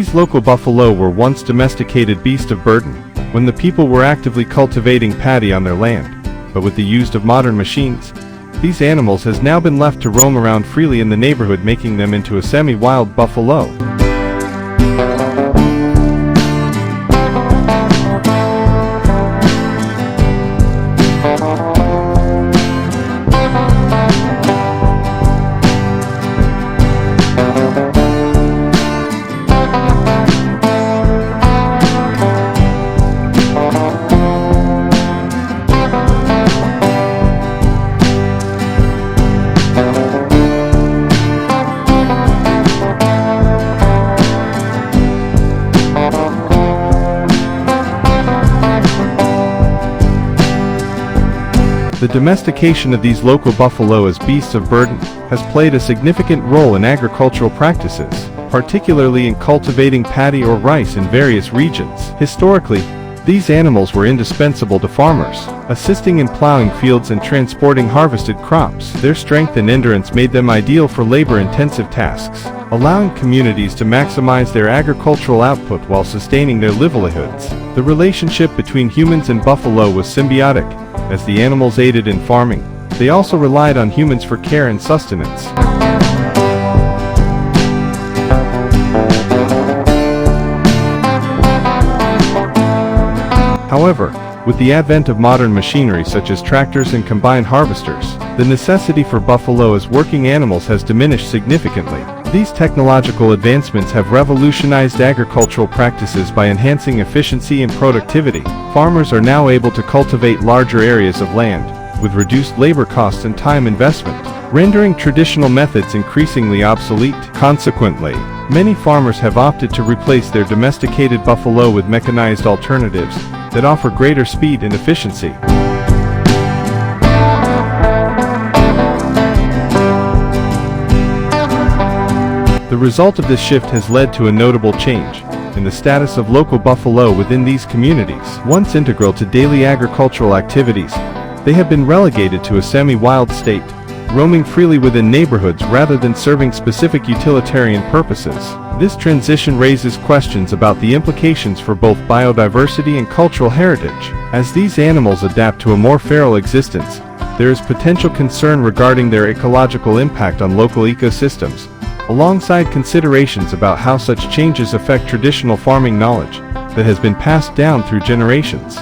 These local buffalo were once domesticated beasts of burden, when the people were actively cultivating paddy on their land. But with the use of modern machines, these animals has now been left to roam around freely in the neighborhood, making them into a semi-wild buffalo. The domestication of these local buffalo as beasts of burden has played a significant role in agricultural practices, particularly in cultivating paddy or rice in various regions. Historically, these animals were indispensable to farmers, assisting in plowing fields and transporting harvested crops. Their strength and endurance made them ideal for labor-intensive tasks, allowing communities to maximize their agricultural output while sustaining their livelihoods. The relationship between humans and buffalo was symbiotic. As the animals aided in farming, they also relied on humans for care and sustenance. However, with the advent of modern machinery such as tractors and combine harvesters, the necessity for buffalo as working animals has diminished significantly. These technological advancements have revolutionized agricultural practices by enhancing efficiency and productivity. Farmers are now able to cultivate larger areas of land, with reduced labor costs and time investment, rendering traditional methods increasingly obsolete. Consequently, many farmers have opted to replace their domesticated buffalo with mechanized alternatives that offer greater speed and efficiency. The result of this shift has led to a notable change in the status of local buffalo within these communities. Once integral to daily agricultural activities, they have been relegated to a semi-wild state, roaming freely within neighborhoods rather than serving specific utilitarian purposes. This transition raises questions about the implications for both biodiversity and cultural heritage. As these animals adapt to a more feral existence, there is potential concern regarding their ecological impact on local ecosystems, alongside considerations about how such changes affect traditional farming knowledge that has been passed down through generations.